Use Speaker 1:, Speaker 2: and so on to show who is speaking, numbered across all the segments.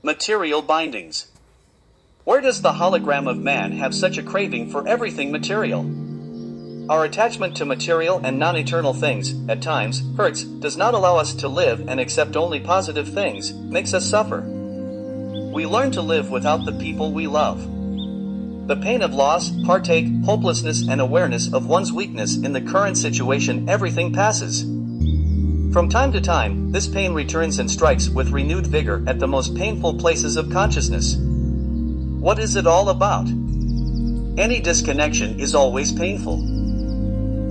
Speaker 1: Material bindings. Where does the hologram of man have such a craving for everything material? Our attachment to material and non-eternal things, at times, hurts, does not allow us to live and accept only positive things, makes us suffer. We learn to live without the people we love. The pain of loss, heartache, hopelessness, and awareness of one's weakness in the current situation, everything passes. From time to time, this pain returns and strikes with renewed vigor at the most painful places of consciousness. What is it all about? Any disconnection is always painful.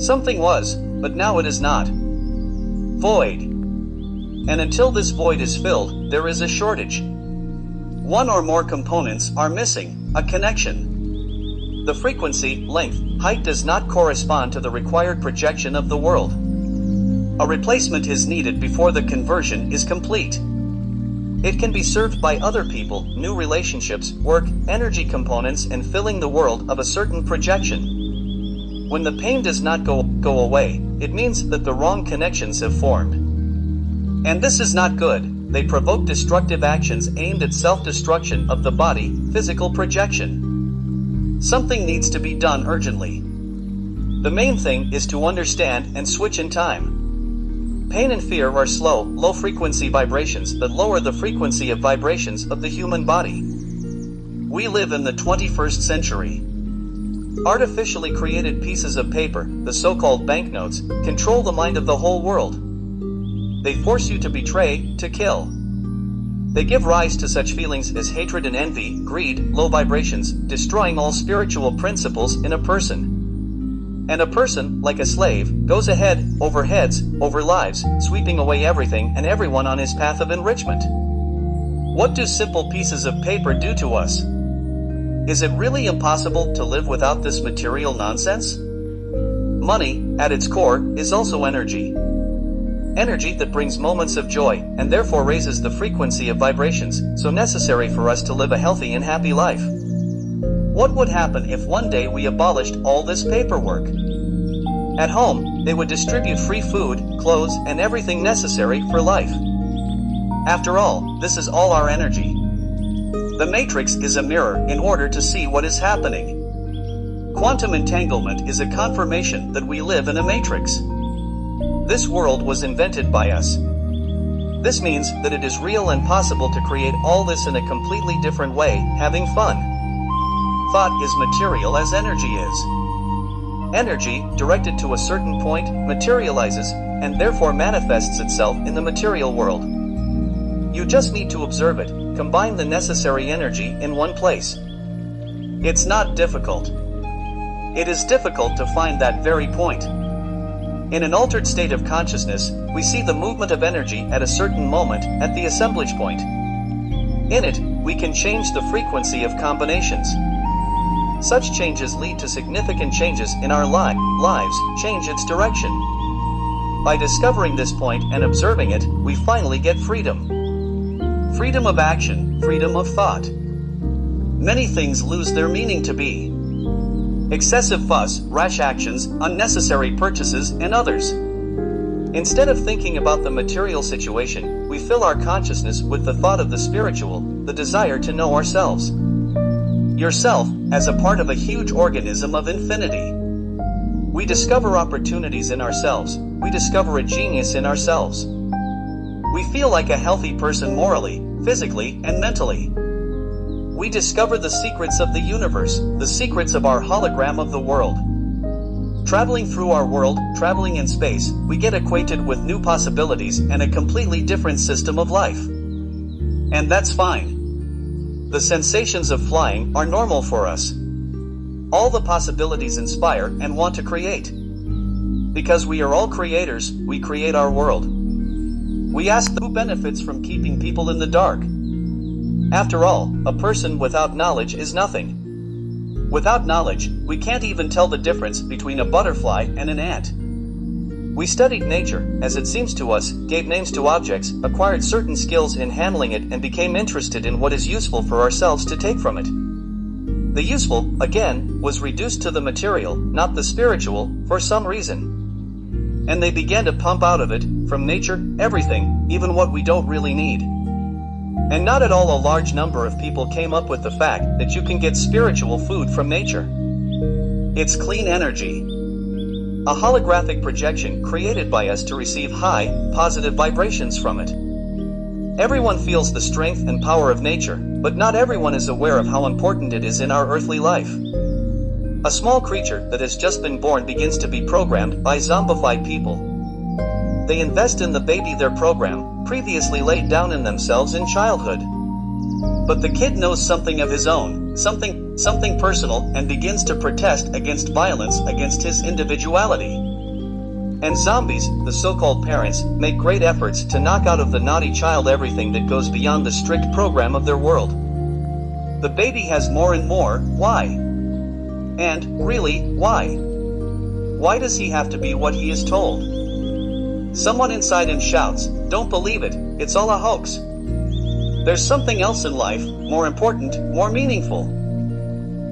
Speaker 1: Something was, but now it is not. Void. And until this void is filled, there is a shortage. One or more components are missing, a connection. The frequency, length, height does not correspond to the required projection of the world. A replacement is needed before the conversion is complete. It can be served by other people, new relationships, work, energy components, and filling the world of a certain projection. When the pain does not go away, it means that the wrong connections have formed. And this is not good. They provoke destructive actions aimed at self-destruction of the body, physical projection. Something needs to be done urgently. The main thing is to understand and switch in time. Pain and fear are slow, low-frequency vibrations that lower the frequency of vibrations of the human body. We live in the 21st century. Artificially created pieces of paper, the so-called banknotes, control the mind of the whole world. They force you to betray, to kill. They give rise to such feelings as hatred and envy, greed, low vibrations, destroying all spiritual principles in a person. And a person, like a slave, goes ahead, over heads, over lives, sweeping away everything and everyone on his path of enrichment. What do simple pieces of paper do to us? Is it really impossible to live without this material nonsense? Money, at its core, is also energy. Energy that brings moments of joy, and therefore raises the frequency of vibrations, so necessary for us to live a healthy and happy life. What would happen if one day we abolished all this paperwork? At home, they would distribute free food, clothes, and everything necessary for life. After all, this is all our energy. The matrix is a mirror in order to see what is happening. Quantum entanglement is a confirmation that we live in a matrix. This world was invented by us. This means that it is real and possible to create all this in a completely different way, having fun. Thought is material as energy is. Energy, directed to a certain point, materializes, and therefore manifests itself in the material world. You just need to observe it, combine the necessary energy in one place. It's not difficult. It is difficult to find that very point. In an altered state of consciousness, we see the movement of energy at a certain moment, at the assemblage point. In it, we can change the frequency of combinations. Such changes lead to significant changes in our lives, change its direction. By discovering this point and observing it, we finally get freedom. Freedom of action, freedom of thought. Many things lose their meaning to be. Excessive fuss, rash actions, unnecessary purchases, and others. Instead of thinking about the material situation, we fill our consciousness with the thought of the spiritual, the desire to know ourselves. Yourself, as a part of a huge organism of infinity. We discover opportunities in ourselves, we discover a genius in ourselves. We feel like a healthy person morally, physically, and mentally. We discover the secrets of the universe, the secrets of our hologram of the world. Traveling through our world, traveling in space, we get acquainted with new possibilities and a completely different system of life. And that's fine. The sensations of flying are normal for us. All the possibilities inspire and want to create. Because we are all creators, we create our world. We ask who benefits from keeping people in the dark. After all, a person without knowledge is nothing. Without knowledge, we can't even tell the difference between a butterfly and an ant. We studied nature, as it seems to us, gave names to objects, acquired certain skills in handling it, and became interested in what is useful for ourselves to take from it. The useful, again, was reduced to the material, not the spiritual, for some reason. And they began to pump out of it, from nature, everything, even what we don't really need. And not at all a large number of people came up with the fact that you can get spiritual food from nature. It's clean energy. A holographic projection created by us to receive high, positive vibrations from it. Everyone feels the strength and power of nature, but not everyone is aware of how important it is in our earthly life. A small creature that has just been born begins to be programmed by zombified people. They invest in the baby their program previously laid down in themselves in childhood. But the kid knows something of his own, something personal, and begins to protest against violence against his individuality. And zombies, the so-called parents, make great efforts to knock out of the naughty child everything that goes beyond the strict program of their world. The baby has more and more. Why? And, really, why? Why does he have to be what he is told? Someone inside him shouts, "Don't believe it, it's all a hoax." There's something else in life, more important, more meaningful.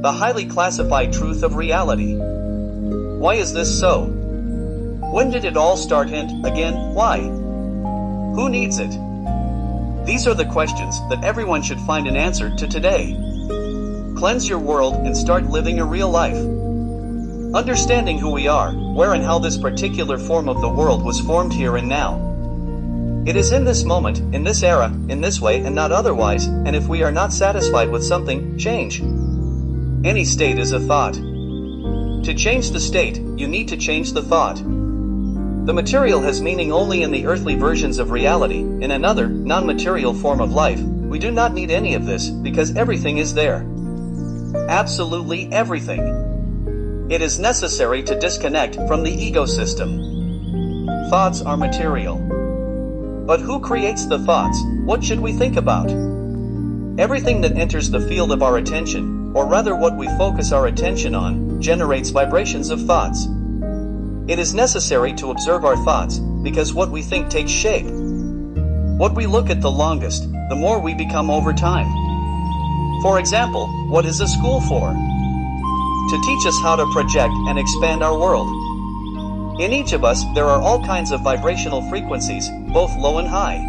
Speaker 1: The highly classified truth of reality. Why is this so? When did it all start, and, again, why? Who needs it? These are the questions that everyone should find an answer to today. Cleanse your world and start living a real life. Understanding who we are, where and how this particular form of the world was formed here and now. It is in this moment, in this era, in this way and not otherwise, and if we are not satisfied with something, change. Any state is a thought. To change the state, you need to change the thought. The material has meaning only in the earthly versions of reality. In another, non-material form of life, we do not need any of this, because everything is there. Absolutely everything. It is necessary to disconnect from the ego system. Thoughts are material. But who creates the thoughts? What should we think about? Everything that enters the field of our attention, or rather what we focus our attention on, generates vibrations of thoughts. It is necessary to observe our thoughts, because what we think takes shape. What we look at the longest, the more we become over time. For example, what is a school for? To teach us how to project and expand our world. In each of us, there are all kinds of vibrational frequencies, both low and high.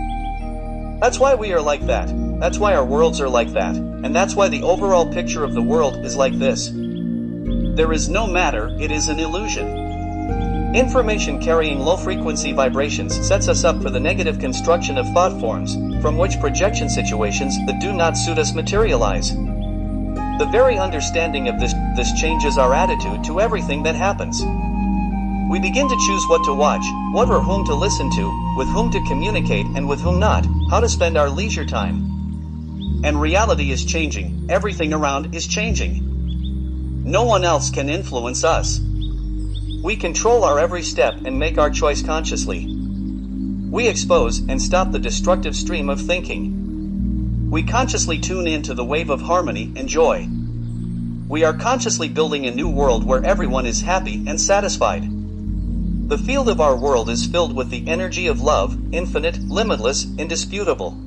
Speaker 1: That's why we are like that. That's why our worlds are like that. And that's why the overall picture of the world is like this. There is no matter, it is an illusion. Information carrying low-frequency vibrations sets us up for the negative construction of thought forms, from which projection situations that do not suit us materialize. The very understanding of this changes our attitude to everything that happens. We begin to choose what to watch, what or whom to listen to, with whom to communicate and with whom not, how to spend our leisure time. And reality is changing, everything around is changing. No one else can influence us. We control our every step and make our choice consciously. We expose and stop the destructive stream of thinking. We consciously tune into the wave of harmony and joy. We are consciously building a new world where everyone is happy and satisfied. The field of our world is filled with the energy of love, infinite, limitless, indisputable.